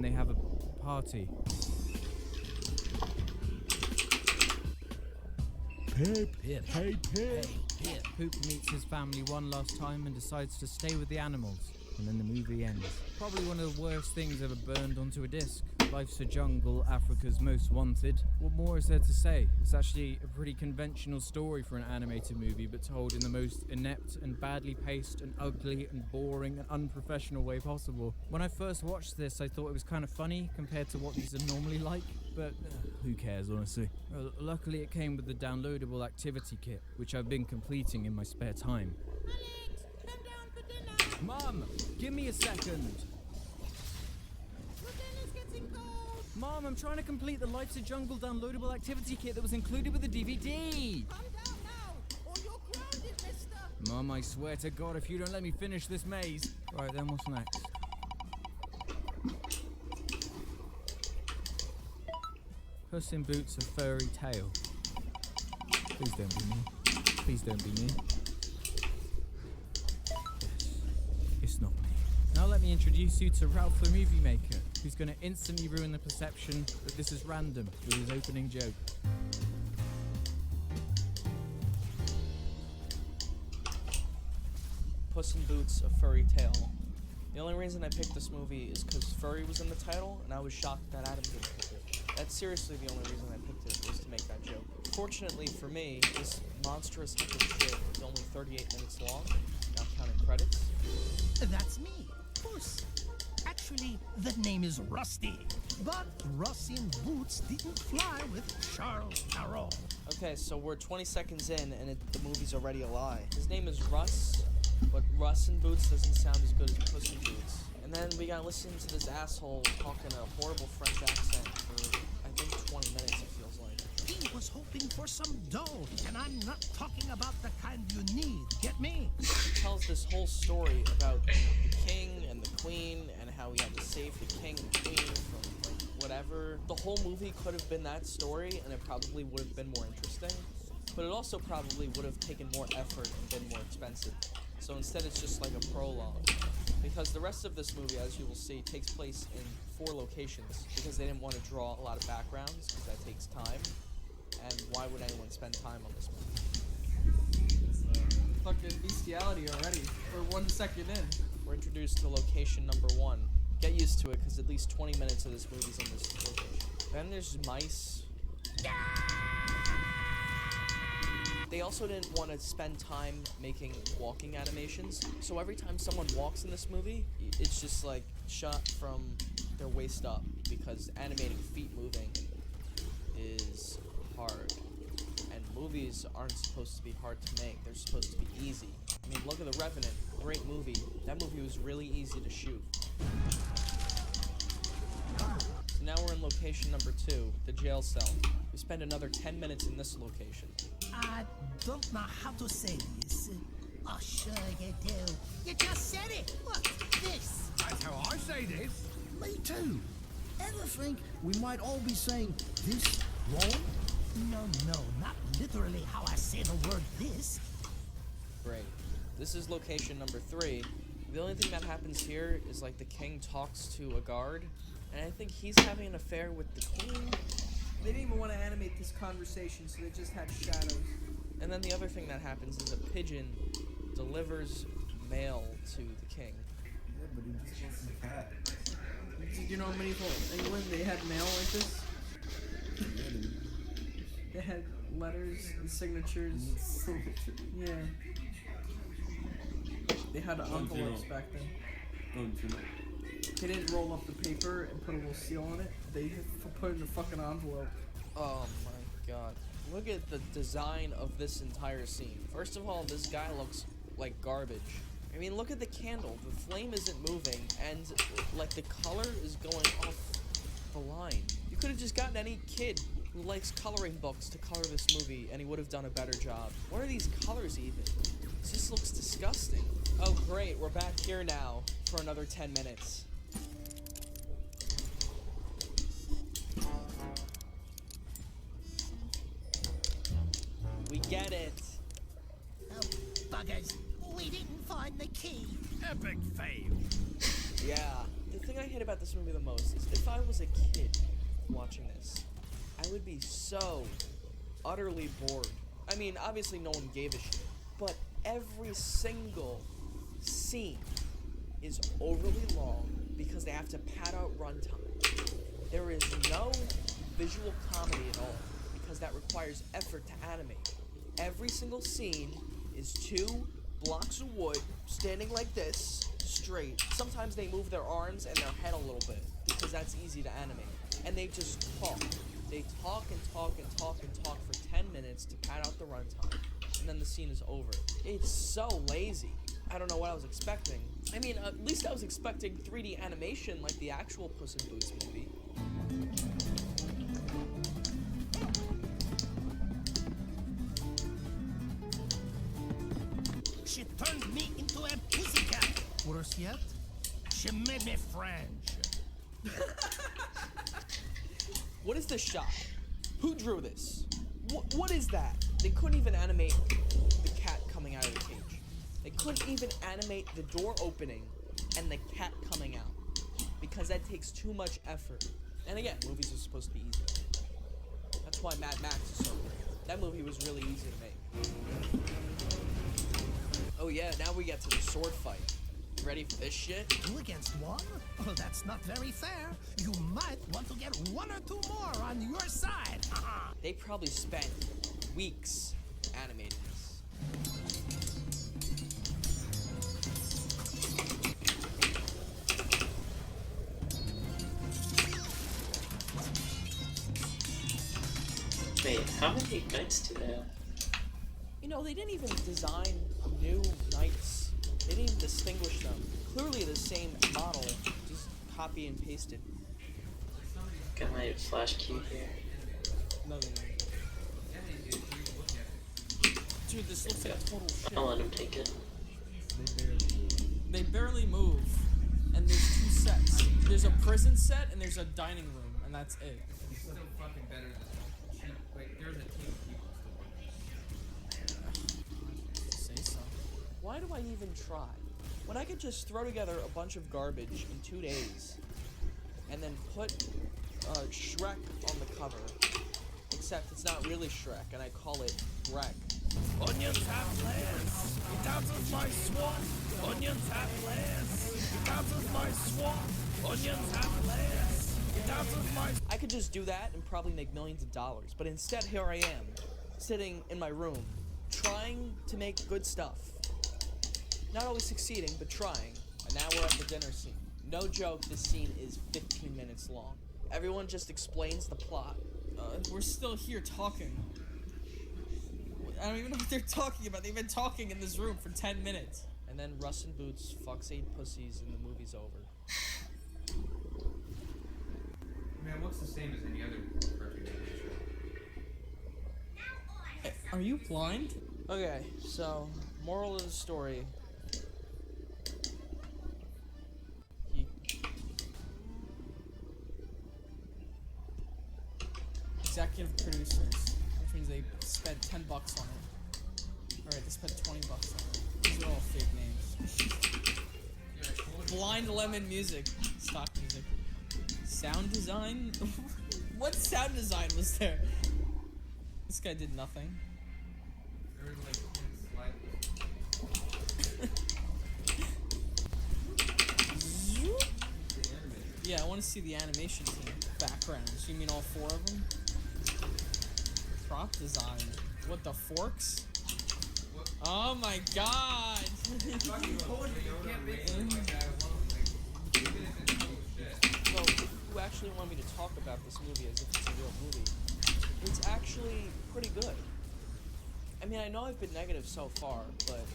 when they have a party. Pip, Pip, hey Pip. Pip. Poop meets his family one last time and decides to stay with the animals. And then the movie ends. Probably one of the worst things ever burned onto a disc. Life's a Jungle, Africa's Most Wanted. What more is there to say? It's actually a pretty conventional story for an animated movie, but told in the most inept and badly paced and ugly and boring and unprofessional way possible. When I first watched this, I thought it was kind of funny compared to what these are normally like, but who cares, honestly? Well, luckily it came with the downloadable activity kit, which I've been completing in my spare time. Alex, come down for dinner. Mom, give me a second. Your dinner's getting cold. Mom, I'm trying to complete the Life's a Jungle downloadable activity kit that was included with the DVD. Come down now, or you're grounded, mister. Mom, I swear to God, if you don't let me finish this maze. Right, then what's next? Puss in Boots a furry tail. Please don't be me. Please don't be me. Yes, it's not me. Now let me introduce you to Ralph the Movie Maker, who's going to instantly ruin the perception that this is random with his opening joke. Puss in Boots, A Furry Tale. The only reason I picked this movie is because furry was in the title, and I was shocked that Adam didn't pick it. That's seriously the only reason I picked it, was to make that joke. Fortunately for me, this monstrous hunk of shit is only 38 minutes long, not counting credits. That's me, Puss. Actually, the name is Rusty. But Russ in Boots didn't fly with Charles Perrault. Okay, so we're 20 seconds in, and the movie's already a lie. His name is Russ, but Russ in Boots doesn't sound as good as Puss in Boots. And then we gotta listen to this asshole talking a horrible French accent for, I think, 20 minutes, it feels like. He was hoping for some dough, and I'm not talking about the kind you need. Get me? He tells this whole story about the king and the queen, and how he had to save the king and queen from, like, whatever. The whole movie could have been that story, and it probably would have been more interesting. But it also probably would have taken more effort and been more expensive. So instead it's just like a prologue. Because the rest of this movie, as you will see, takes place in 4 locations. Because they didn't want to draw a lot of backgrounds, because that takes time. And why would anyone spend time on this movie? Fucking bestiality already. We're 1 second in. We're introduced to location number 1. Get used to it, because at least 20 minutes of this movie's in this location. Then there's mice. They also didn't want to spend time making walking animations, so every time someone walks in this movie, it's just like shot from their waist up, because animating feet moving is hard. And movies aren't supposed to be hard to make, they're supposed to be easy. I mean, look at The Revenant, great movie. That movie was really easy to shoot. So now we're in location number 2, the jail cell. We spend another 10 minutes in this location. I don't know how to say this. Oh, sure you do. You just said it. Look, this. That's how I say this. Me too. Ever think we might all be saying this wrong? No, not literally how I say the word this. Great. This is location number 3. The only thing that happens here is like the king talks to a guard, and I think he's having an affair with the queen. They didn't even want to animate this conversation, so they just had shadows. And then the other thing that happens is a pigeon delivers mail to the king. Yeah, but he just wants a cat. Did you know how many people in England they had mail like this? Yeah, dude. They had letters and signatures. Yeah. They had envelopes back then. Don't you know? They didn't roll up the paper and put a little seal on it. They put it in a fucking envelope. Oh my god. Look at the design of this entire scene. First of all, this guy looks like garbage. I mean, look at the candle. The flame isn't moving, and like the color is going off the line. You could have just gotten any kid who likes coloring books to color this movie, and he would have done a better job. What are these colors even? This just looks disgusting. Oh great, we're back here now for another 10 minutes. We get it. Oh, buggers. We didn't find the key. Epic fail. Yeah. The thing I hate about this movie the most is if I was a kid watching this, I would be so utterly bored. I mean, obviously no one gave a shit, but every single scene is overly long because they have to pad out runtime. There is no visual comedy at all because that requires effort to animate. Every single scene is 2 blocks of wood standing like this, straight. Sometimes they move their arms and their head a little bit because that's easy to animate. And they just talk. They talk and talk and talk and talk for 10 minutes to pad out the runtime. And then the scene is over. It's so lazy. I don't know what I was expecting. I mean, at least I was expecting 3D animation like the actual Puss in Boots movie. She turned me into a pussycat. Worse yet, she made me French. What is this shot? Who drew this? What is that? They couldn't even animate the cat coming out of the cage. They couldn't even animate the door opening and the cat coming out because that takes too much effort. And again, movies are supposed to be easy. That's why Mad Max is so great. That movie was really easy to make. Oh yeah, now we get to the sword fight. You ready for this shit? 2 against 1? Oh, that's not very fair. You might want to get 1 or 2 more on your side. They probably spent weeks animating this. Wait, how many knights do they have? You know, they didn't even design new knights. They didn't even distinguish them. Clearly the same model, just copy and pasted. Got my flash key here. No, they don't. Dude, this looks like total shit. I'll let him take it. They barely move. And there's 2 sets. There's a prison set and there's a dining room, and that's it. It's still fucking better than cheap. Like, there's a team of people still. Say so. Why do I even try? When I could just throw together a bunch of garbage in 2 days and then put Shrek on the cover. Except it's not really Shrek, and I call it Greg. Onions have layers. Get out of my swamp. Onions have layers. Get out of my swamp. Onions have layers. Get out of my. I could just do that and probably make millions of dollars, but instead here I am, sitting in my room, trying to make good stuff. Not always succeeding, but trying. And now we're at the dinner scene. No joke, this scene is 15 minutes long. Everyone just explains the plot. We're still here talking. I don't even know what they're talking about. They've been talking in this room for 10 minutes. And then Russ and Boots fucks 8 pussies and the movie's over. Man, it looks the same as any other cartoon show. Are you blind? Okay, so, moral of the story. Executive producers, which means they spent $10 on it. Alright, they spent $20 on it. These are all fake names. Blind Lemon Music. Stock music. Sound design? What sound design was there? This guy did nothing. There was like 10 slides. Yeah, I want to see the animation team backgrounds. You mean all 4 of them? Prop design. What, the forks? Oh my god! So, you actually want me to talk about this movie as if it's a real movie. It's actually pretty good. I mean, I know I've been negative so far, but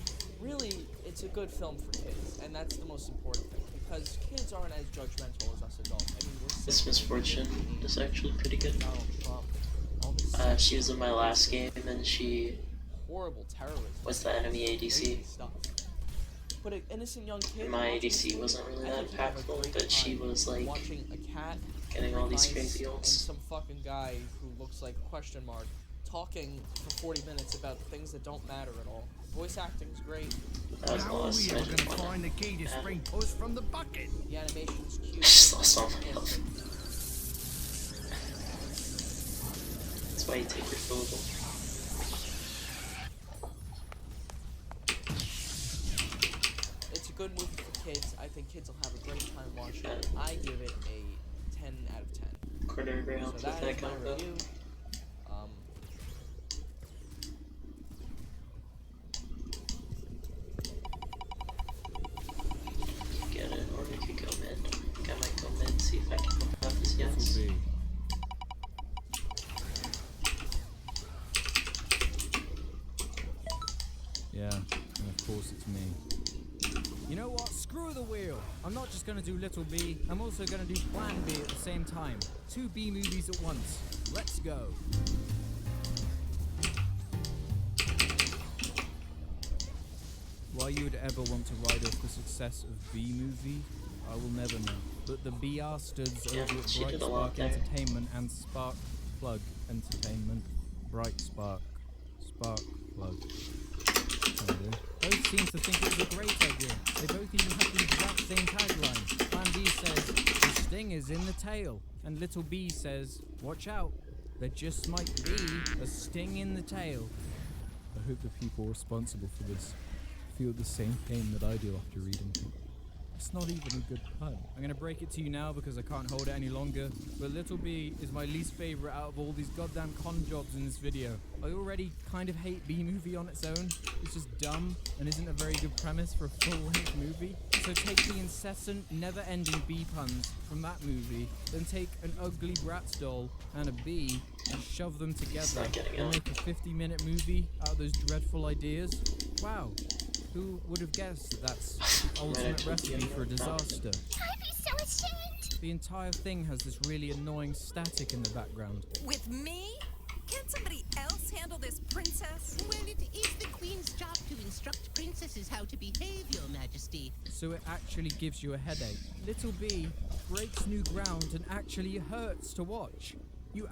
really, it's a good film for kids, and that's the most important thing, because kids aren't as judgmental as us adults. I mean, we're This Miss Fortune is actually pretty good. Donald Trump. All this She was in my last game, and she horrible terrorism. was the enemy Crazy ADC. stuff. But an innocent young kid. My watching this ADC movie, wasn't really I that think he'd have a impactful, great but she time was like watching a cat, getting all these mice, crazy and ults. some fucking guy who looks like question mark talking for 40 minutes about things that don't matter at all. Voice acting's great. That was How are lost. we I ever didn't gonna wanna find the key to add spring Puss from the bucket? The animation's cute. why you take your photo. It's a good movie for kids. I think kids will have a great time watching it. I give it a 10 out of 10. Quarter round So with that that is my combo. review. Get it, or we could go mid. I think I might go mid, see if I can have this Little yes. B. Yeah, and of course it's me. You know what? Screw the wheel. I'm not just gonna do Little B, I'm also gonna do Plan B at the same time. 2 B movies at once. Let's go. Why you would ever want to ride off the success of B movie, I will never know. But the BR studs Yeah, over at she Bright did a lot Spark there. Entertainment and Spark Plug Entertainment. Bright Spark. Spark Plug. Both seem to think it was a great idea. They both even have the exact same tagline. Plan B says, the sting is in the tail. And Little B says, watch out. There just might be a sting in the tail. I hope the people responsible for this feel the same pain that I do after reading it. It's not even a good pun. I'm gonna break it to you now because I can't hold it any longer, but Little B is my least favorite out of all these goddamn con jobs in this video. I already kind of hate B movie on its own. It's just dumb and isn't a very good premise for a full-length movie. So take the incessant, never-ending B puns from that movie, then take an ugly Bratz doll and a B and shove them together not getting and out. make a 50-minute movie out of those dreadful ideas. Wow. Who would have guessed that that's the ultimate actually recipe getting for a it. disaster? I'd be so ashamed. The entire thing has this really annoying static in the background. With me? Can't somebody else handle this princess? Well, it is the Queen's job to instruct princesses how to behave, Your Majesty. So it actually gives you a headache. Little B breaks new ground and actually hurts to watch. You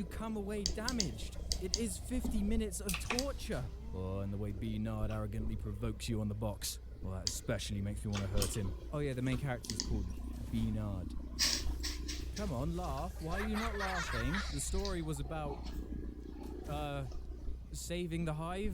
come away damaged. It is 50 minutes of torture. Oh, and the way B Nard arrogantly provokes you on the box. Well, that especially makes me want to hurt him. Oh yeah, the main character is called B Nard. Come on, laugh. Why are you not laughing? The story was about, saving the hive?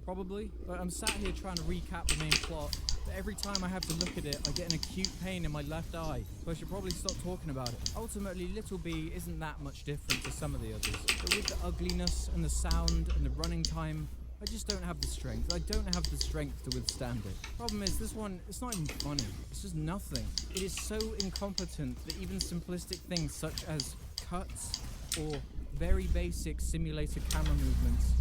Probably. But I'm sat here trying to recap the main plot, but every time I have to look at it, I get an acute pain in my left eye. So I should probably stop talking about it. Ultimately, Little B isn't that much different to some of the others. But with the ugliness and the sound and the running time, I just don't have the strength. I don't have the strength to withstand it. Problem is, this one, it's not even funny. It's just nothing. It is so incompetent that even simplistic things such as cuts or very basic simulated camera movements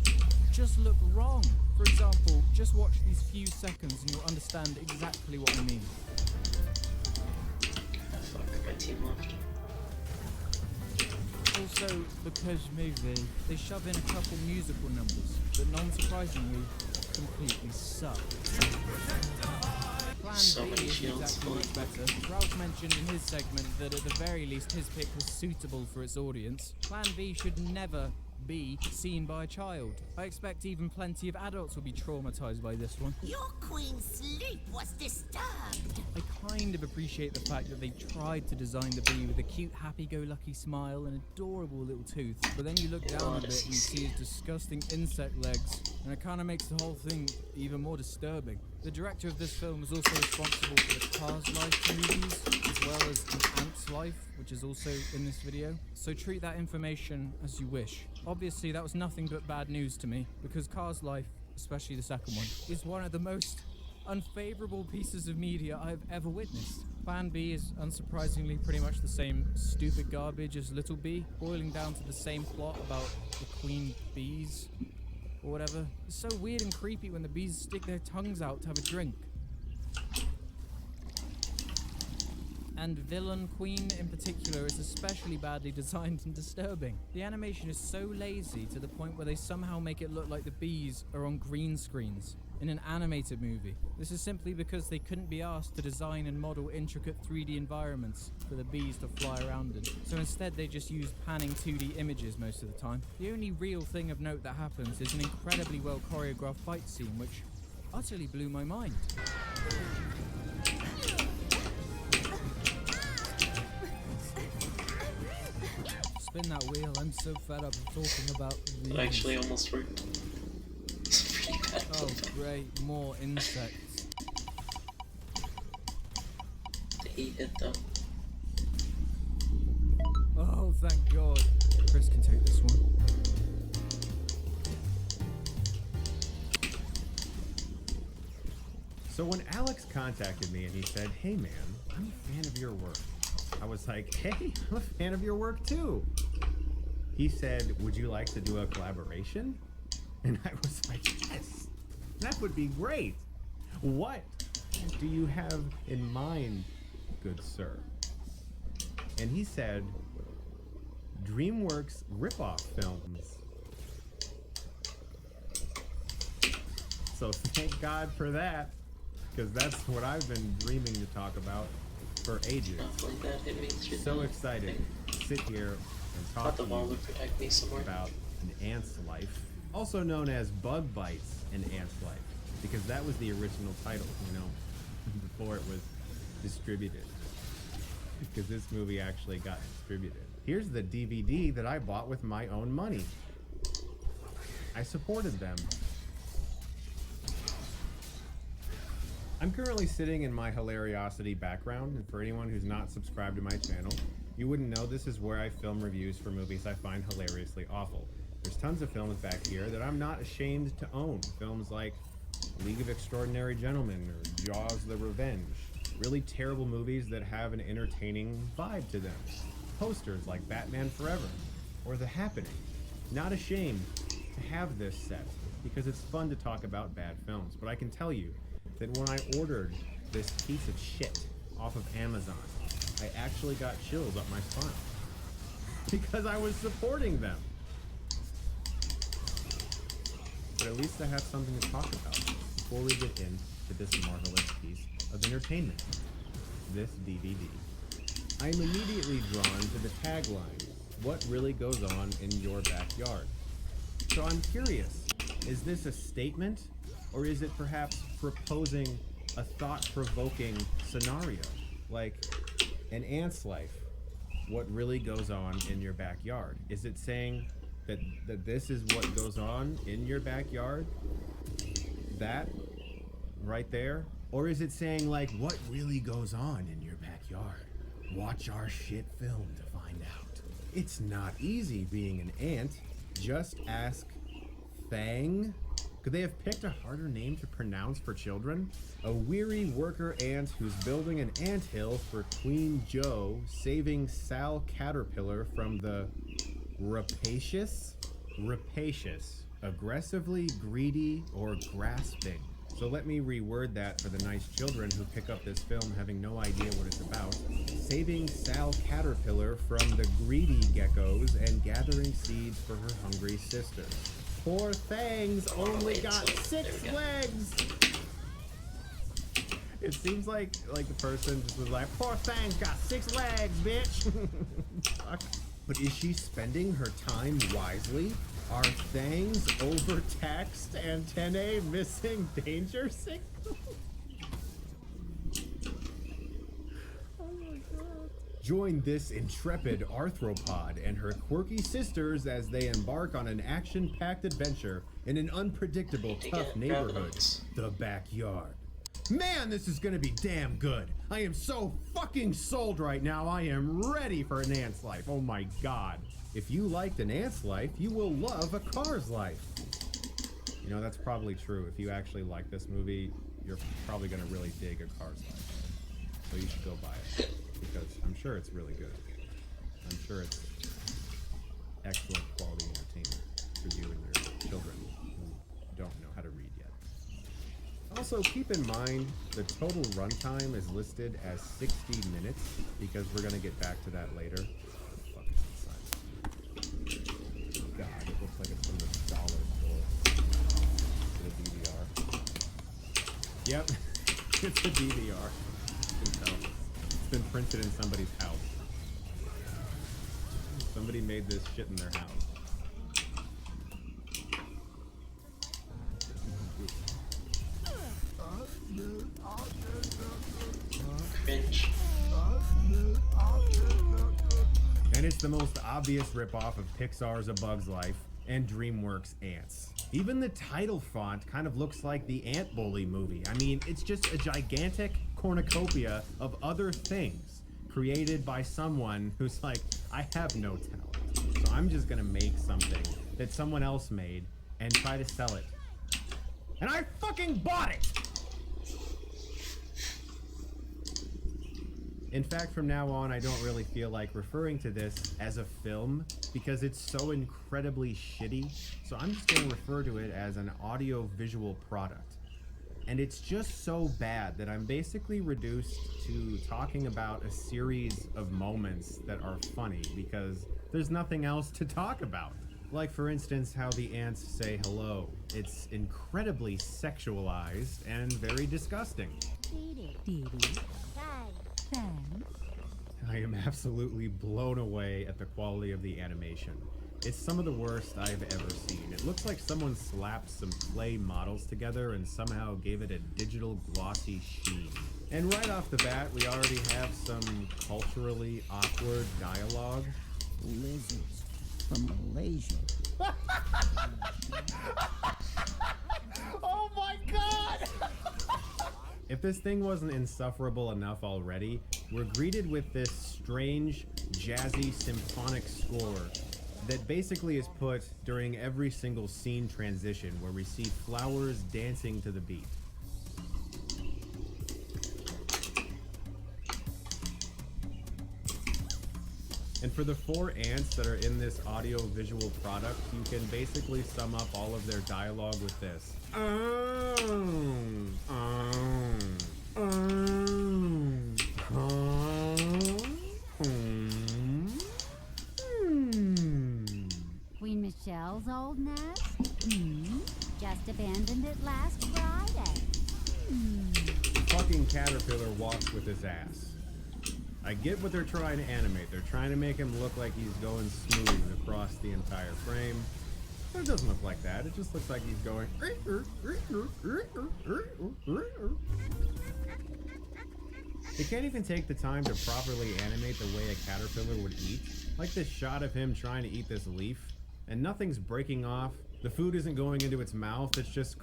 just look wrong. For example, just watch these few seconds and you'll understand exactly what I mean. Ah, fuck, my team left. Also, because movie, they shove in a couple musical numbers that non-surprisingly completely suck. Plan So B many is shields exactly much better. Ralph mentioned in his segment that at the very least his pick was suitable for its audience. Plan B should never be seen by a child. I expect even plenty of adults will be traumatized by this one. Your queen's sleep was disturbed. I kind of appreciate the fact that they tried to design the bee with a cute happy-go-lucky smile and adorable little tooth, but then you look down a bit and you see his disgusting insect legs, and it kind of makes the whole thing even more disturbing. The director of this film is also responsible for the Cars Life movies, as well as An Ant's Life, which is also in this video, so treat that information as you wish. Obviously, that was nothing but bad news to me, because Cars Life, especially the second one, is one of the most unfavorable pieces of media I've ever witnessed. Plan B is unsurprisingly pretty much the same stupid garbage as Little B, boiling down to the same plot about the queen bees, or whatever. It's so weird and creepy when the bees stick their tongues out to have a drink. And Villain Queen in particular is especially badly designed and disturbing. The animation is so lazy to the point where they somehow make it look like the bees are on green screens in an animated movie. This is simply because they couldn't be asked to design and model intricate 3D environments for the bees to fly around in. So instead they just use panning 2D images most of the time. The only real thing of note that happens is an incredibly well choreographed fight scene which utterly blew my mind. spin that wheel. I'm so fed up of talking about these. It actually almost worked. It's pretty bad. Oh, great. More insects. They eat it though. Oh, thank God. Chris can take this one. So when Alex contacted me and he said, "Hey man, I'm a fan of your work," I was like, "Hey, I'm a fan of your work too." He said, "Would you like to do a collaboration?" And I was like, "Yes, that would be great. What do you have in mind, good sir?" And he said, "DreamWorks ripoff films." So thank God for that, because that's what I've been dreaming to talk about for ages. Stuff like that hit me through So the excited to sit here and talk Thought to the wall you would protect me some more. about an ant's life, also known as Bug Bites: An Ant's Life, because that was the original title, you know, before it was distributed. Because this movie actually got distributed. Here's the DVD that I bought with my own money. I supported them. I'm currently sitting in my Hilariosity background, and for anyone who's not subscribed to my channel, you wouldn't know this is where I film reviews for movies I find hilariously awful. There's tons of films back here that I'm not ashamed to own. Films like League of Extraordinary Gentlemen or Jaws: The Revenge. Really terrible movies that have an entertaining vibe to them. Posters like Batman Forever or The Happening. Not ashamed to have this set because it's fun to talk about bad films, but I can tell you that when I ordered this piece of shit off of Amazon, I actually got chills up my spine because I was supporting them. But at least I have something to talk about before we get into this marvelous piece of entertainment, this DVD. I am immediately drawn to the tagline, "What really goes on in your backyard?" So I'm curious, is this a statement, or is it perhaps proposing a thought-provoking scenario, like an ant's life? What really goes on in your backyard? Is it saying that this is what goes on in your backyard? That right there? Or is it saying, like, what really goes on in your backyard? Watch our shit film to find out. It's not easy being an ant. Just ask Fang. Could they have picked a harder name to pronounce for children? A weary worker ant who's building an anthill for Queen Joe, saving Sal Caterpillar from the rapacious, aggressively greedy, or grasping. So let me reword that for the nice children who pick up this film having no idea what it's about. Saving Sal Caterpillar from the greedy geckos and gathering seeds for her hungry sister. Poor Fangs only got 6 legs! It seems like the person just was like, "Poor Fangs got 6 legs, bitch!" Fuck. But is she spending her time wisely? Are Fangs overtaxed? Antennae missing? Danger signal? Oh my God. Join this intrepid arthropod and her quirky sisters as they embark on an action-packed adventure in an unpredictable, tough neighborhood, the backyard. Man, this is gonna be damn good. I am so fucking sold right now. I am ready for an ant's life. Oh my God. If you liked an ant's life, you will love A Car's Life. You know, that's probably true. If you actually like this movie, you're probably gonna really dig A Car's Life. So you should go buy it, because I'm sure it's really good. I'm sure it's excellent quality entertainment for you and your children who don't know how to read yet. Also, keep in mind the total runtime is listed as 60 minutes because we're going to get back to that later. What the fuck is inside? God, it looks like it's from the dollar store. The DVR. Yep, it's a DVR. You can tell. It's been printed in somebody's house. Somebody made this shit in their house. Cringe. And it's the most obvious ripoff of Pixar's A Bug's Life and DreamWorks' Ants. Even the title font kind of looks like the Ant Bully movie. I mean, it's just a gigantic cornucopia of other things created by someone who's like, I have no talent, so I'm just gonna make something that someone else made and try to sell it. And I fucking bought it! In fact, from now on, I don't really feel like referring to this as a film because it's so incredibly shitty. So I'm just going to refer to it as an audio-visual product. And it's just so bad that I'm basically reduced to talking about a series of moments that are funny because there's nothing else to talk about. Like, for instance, how the ants say hello. It's incredibly sexualized and very disgusting. I am absolutely blown away at the quality of the animation. It's some of the worst I've ever seen. It looks like someone slapped some clay models together and somehow gave it a digital glossy sheen. And right off the bat, we already have some culturally awkward dialogue. Lizards from Malaysia. Oh my god! If this thing wasn't insufferable enough already, we're greeted with this strange, jazzy, symphonic score that basically is put during every single scene transition where we see flowers dancing to the beat. And for the 4 ants that are in this audio-visual product, you can basically sum up all of their dialogue with this. Queen Michelle's old nest? Just abandoned it last Friday. The fucking caterpillar walks with his ass. I get what they're trying to animate. They're trying to make him look like he's going smooth across the entire frame. But it doesn't look like that. It just looks like he's going. They can't even take the time to properly animate the way a caterpillar would eat. Like this shot of him trying to eat this leaf, and nothing's breaking off. The food isn't going into its mouth. It's just,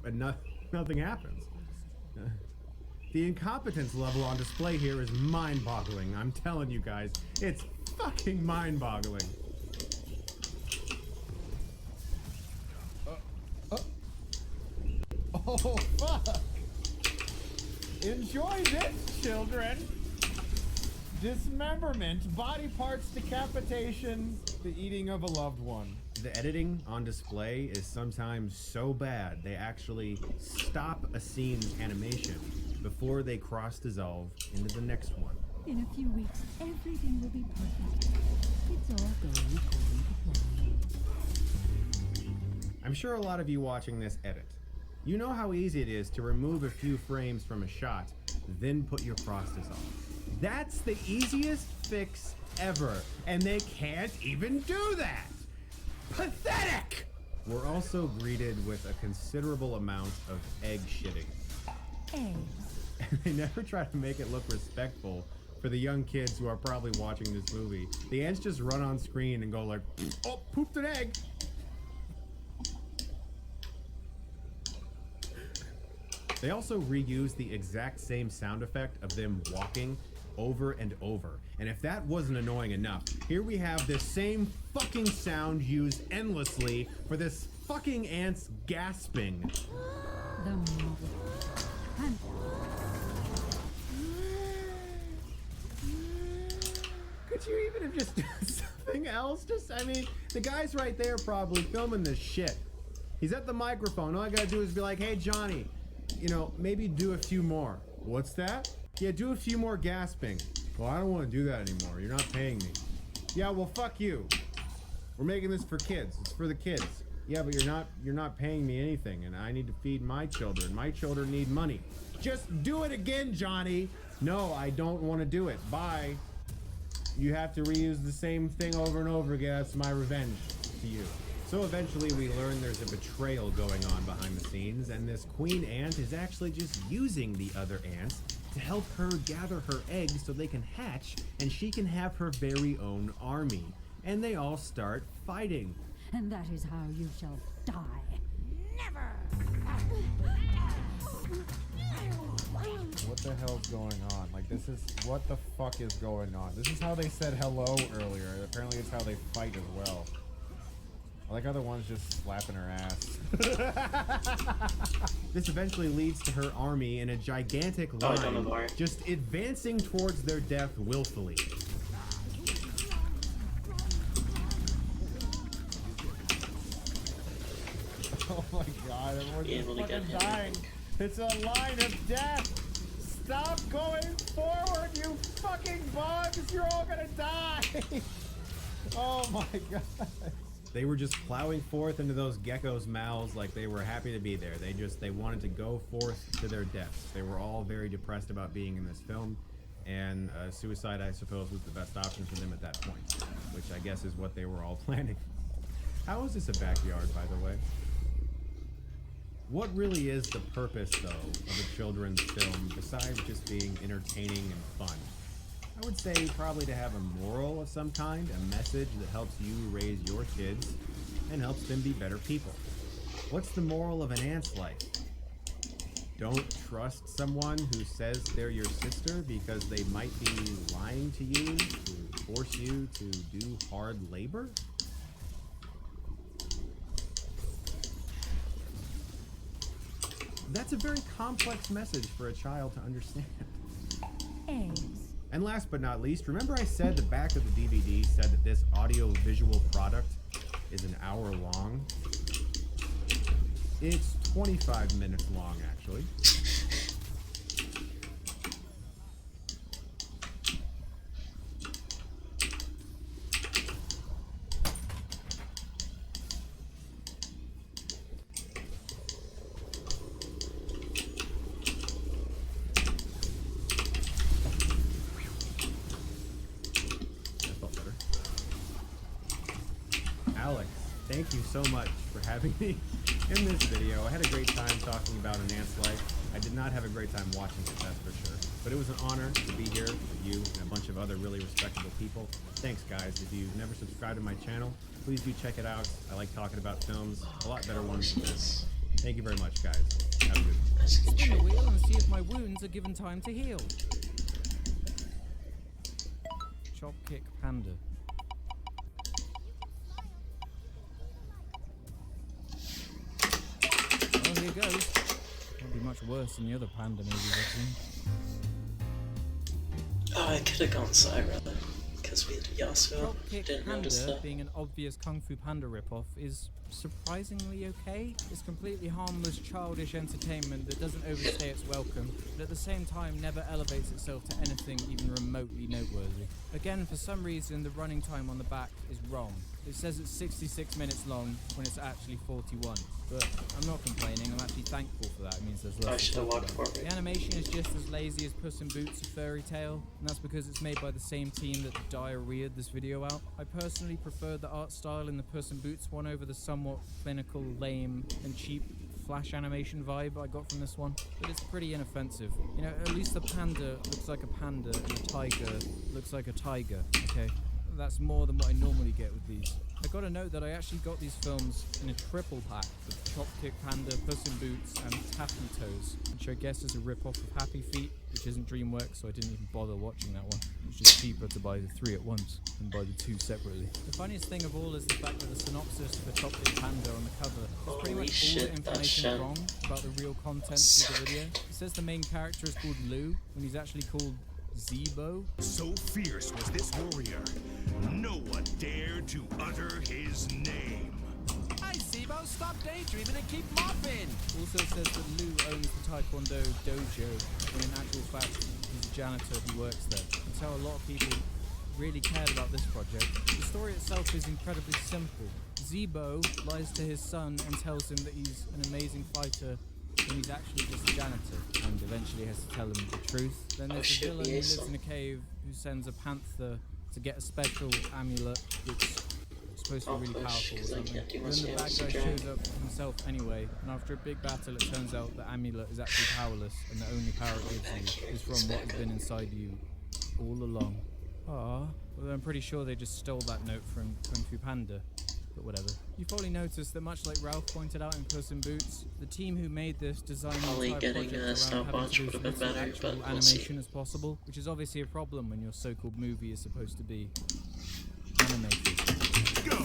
and nothing happens. The incompetence level on display here is mind-boggling. I'm telling you guys, it's fucking mind-boggling. Oh, fuck! Enjoy this, children! Dismemberment, body parts decapitation, the eating of a loved one. The editing on display is sometimes so bad they actually stop a scene's animation before they cross-dissolve into the next one. In a few weeks, everything will be perfect. It's all going according to plan. I'm sure a lot of you watching this edit. You know how easy it is to remove a few frames from a shot, then put your cross-dissolve. That's the easiest fix ever, and they can't even do that! Pathetic! We're also greeted with a considerable amount of egg shitting. Eggs. And they never try to make it look respectful for the young kids who are probably watching this movie. The ants just run on screen and go like, oh, pooped an egg! They also reuse the exact same sound effect of them walking over and over. And if that wasn't annoying enough, here we have this same fucking sound used endlessly for this fucking ants gasping. The mother. Could you even have just done something else? I mean, the guy's right there probably filming this shit. He's at the microphone. All I gotta do is be like, hey, Johnny, you know, maybe do a few more. What's that? Yeah, do a few more gasping. Well, I don't want to do that anymore. You're not paying me. Yeah, well, fuck you. We're making this for kids. It's for the kids. Yeah, but you're not paying me anything, and I need to feed my children. My children need money. Just do it again, Johnny. No, I don't want to do it. Bye. You have to reuse the same thing over and over again. That's my revenge to you. So eventually we learn there's a betrayal going on behind the scenes, and this queen ant is actually just using the other ants to help her gather her eggs so they can hatch and she can have her very own army. And they all start fighting. And that is how you shall die. Never! What the hell's going on? Like, this is... What the fuck is going on? This is how they said hello earlier. Apparently it's how they fight as well. I like how the one's just slapping her ass. This eventually leads to her army in a gigantic Oh, I don't know line, why. just advancing towards their death willfully. Oh my god, everyone's Be just able to get fucking him, I dying. think. It's a line of death. Stop going forward, you fucking bugs. You're all gonna die. Oh my god. They were just plowing forth into those geckos' mouths like they were happy to be there. They wanted to go forth to their deaths. They were all very depressed about being in this film, and suicide, I suppose, was the best option for them at that point, which I guess is what they were all planning. How is this a backyard, by the way? What really is the purpose, though, of a children's film besides just being entertaining and fun? I would say probably to have a moral of some kind, a message that helps you raise your kids and helps them be better people. What's the moral of an ant's life? Don't trust someone who says they're your sister because they might be lying to you to force you to do hard labor? That's a very complex message for a child to understand. Eggs. And last but not least, remember I said the back of the DVD said that this audio-visual product is an hour long? It's 25 minutes long, actually. Alex, thank you so much for having me in this video. I had a great time talking about an ant's life. I did not have a great time watching it, that's for sure. But it was an honor to be here with you and a bunch of other really respectable people. Thanks, guys. If you've never subscribed to my channel, please do check it out. I like talking about films, a lot better ones than this. Thank you very much, guys. Have a good one. Spin the wheel and see if my wounds are given time to heal. Chop kick panda. Well, here goes. Won't be much worse than the other panda movies I've seen. Oh, I could have gone Syra because we had Yasuo. Dropkick Didn't notice Panda, that. being an obvious Kung Fu Panda ripoff, is surprisingly okay. It's completely harmless, childish entertainment that doesn't overstay its welcome, but at the same time never elevates itself to anything even remotely noteworthy. Again, for some reason, the running time on the back is wrong. It says it's 66 minutes long when it's actually 41. But I'm not complaining, I'm actually thankful for that. It means there's less I to should have talk walked about. forward. The animation is just as lazy as Puss in Boots: A Fairy Tale, and that's because it's made by the same team that diarrheaed this video out. I personally prefer the art style in the Puss in Boots one over the somewhat clinical, lame, and cheap flash animation vibe I got from this one, but it's pretty inoffensive. You know, at least the panda looks like a panda and the tiger looks like a tiger, okay? That's more than what I normally get with these. I gotta note that I actually got these films in a triple pack with Chopkick Panda, Puss in Boots, and Taffy Toes, which I guess is a rip-off of Happy Feet, which isn't DreamWorks, so I didn't even bother watching that one. It's just cheaper to buy the 3 at once than buy the 2 separately. The funniest thing of all is the fact that the synopsis for Chopkick Panda on the cover is pretty Holy much shit, all the that information shit. wrong about the real content of the video. It says the main character is called Lou, when he's actually called Zebo. So fierce was this warrior, no one dared to utter his name. Hey, Sibo, stop daydreaming and keep mopping. Also says that Lou owns the Taekwondo dojo, when in actual fact he's a janitor who works there. That's how a lot of people really cared about this project. The story itself is incredibly simple. Zebo lies to his son and tells him that he's an amazing fighter when he's actually just a janitor, and eventually has to tell him the truth. Then there's a villain who lives in a cave who sends a panther to get a special amulet which supposed to be really powerful or because I something. can't do But much then the bad damage guy to shows Dragon. up himself anyway, and after a big battle, it turns out the amulet is actually powerless, and the only power it gives you is from what has been inside you all along. Ah, well, I'm pretty sure they just stole that note from Kung Fu Panda. But whatever. You've probably noticed that much like Ralph pointed out in Puss in Boots, the team who made this designed the Probably entire getting project a around having stopwatch to do would as have been little better, actual but we'll see. animation as possible, which is obviously a problem when your so-called movie is supposed to be animated. Go!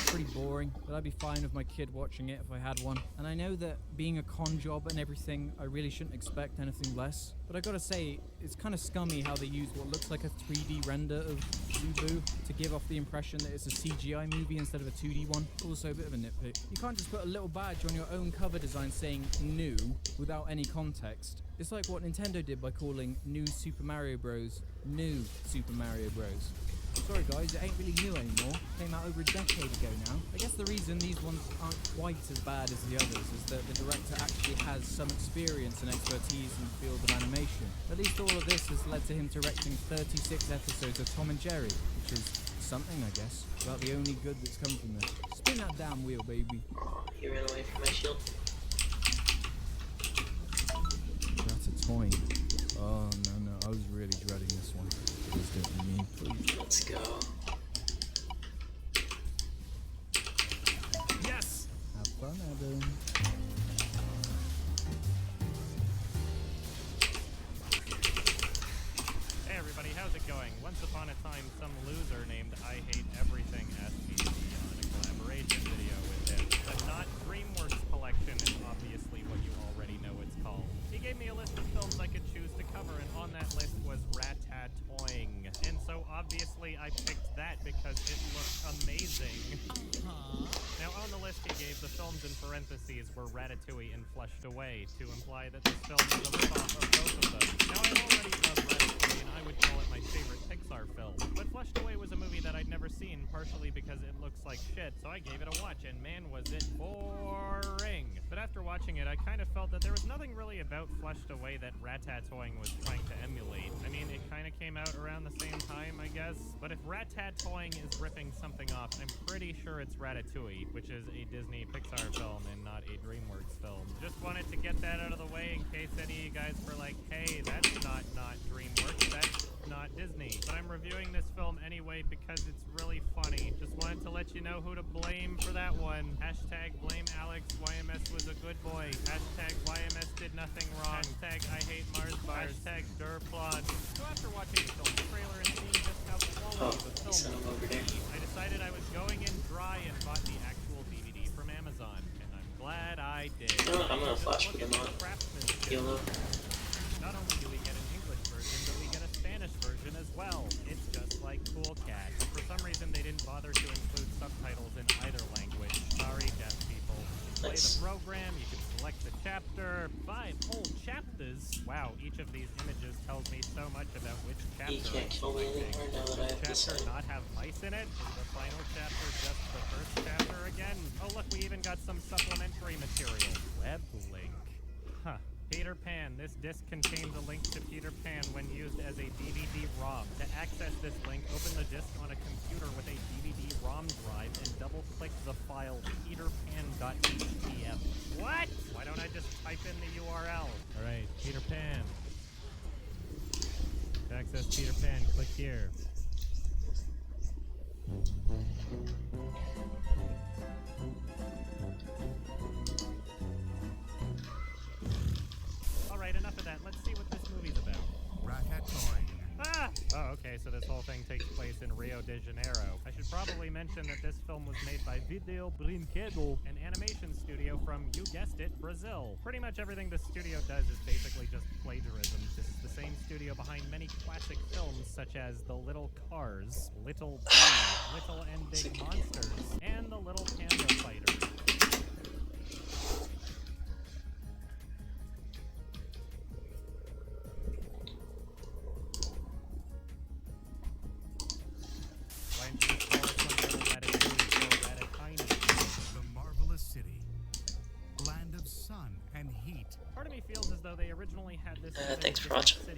Pretty boring, but I'd be fine with my kid watching it if I had one. And I know that being a con job and everything, I really shouldn't expect anything less. But I gotta say, it's kind of scummy how they use what looks like a 3D render of Subu to give off the impression that it's a CGI movie instead of a 2D one. Also a bit of a nitpick. You can't just put a little badge on your own cover design saying new without any context. It's like what Nintendo did by calling New Super Mario Bros. New Super Mario Bros. Sorry guys, it ain't really new anymore. Came out over a decade ago now. I guess the reason these ones aren't quite as bad as the others is that the director actually has some experience and expertise in the field of animation. At least all of this has led to him directing 36 episodes of Tom and Jerry, which is something, I guess, about the only good that's come from this. Spin that damn wheel, baby. Oh, he ran away from my shield. Ratatouille. Oh no, I was really dreading this one. Please don't be mean, please. Let's go. Yes! Have fun, Adam. Hey everybody, how's it going? Once upon a time, some loser named I Hate Everything asked me to be on a collaboration video with him. The Not DreamWorks Collection is obviously what you already know it's called. He gave me a list of films I could choose to cover, and on that list was Ratatouille. And so obviously I picked that because it looked amazing. Now on the list he gave, the films in parentheses were Ratatouille and Flushed Away, to imply that this film was a ripoff of both of them. Now I already love Ratatouille, and I would call it my favorite Pixar film. But Flushed Away was a movie that I'd never seen, partially because it looks like shit, so I gave it a watch, and man was it boring. But after watching it, I kind of felt that there was nothing really about Flushed Away that Ratatouille was trying to emulate. I mean, it kind of came out around the same time, I guess. But if Ratatouille is ripping something off, I'm pretty sure it's Ratatouille, which is a Disney Pixar film and not a DreamWorks film. Just wanted to get that out of the way in case any of you guys were like, hey, that's not DreamWorks, that's not Disney. But I'm reviewing this film anyway because it's really funny. Just wanted to let you know who to blame for that one. Hashtag blame Alex, YMS was a good boy. Hashtag YMS did nothing wrong. Hashtag I hate Mars bars. Hashtag Durplon. So after watching the film trailer and seeing just how quality the film was, I decided I was going in dry and bought the actual DVD from Amazon. And I'm glad I did. You know what, I'm gonna flash for them on. YOLO. Not only do we get an English version, but we get a Spanish version as well. It's just like Cool Cat. For some reason, they didn't bother to include subtitles in either language. Sorry, deaf people. You play the program, you can select the chapter. 5 whole chapters. Wow, each of these images tells me so much about which chapter He can't kill me anymore now that I have this chapter head. not have mice in it? Is the final chapter just the first chapter again? Oh look, we even got some supplementary material. Web link. Huh. Peter Pan. This disc contains a link to Peter Pan when used as a DVD-ROM. To access this link, open the disc on a computer with a DVD-ROM drive and double-click the file peterpan.htm. What? Why don't I just type in the URL? Alright, Peter Pan. To access Peter Pan, click here. Alright, enough of that. Let's see what this movie's about. Ratatouille. Ah! Oh, okay, so this whole thing takes place in Rio de Janeiro. I should probably mention that this film was made by Video Brinquedo, an animation studio from, you guessed it, Brazil. Pretty much everything the studio does is basically just plagiarism. This is the same studio behind many classic films such as The Little Cars, Little Bee, Little and Big Monsters, and The Little Panda Fighter. The marvelous city. Land of sun and heat. Part of me feels as though they originally had this Thanks for watching.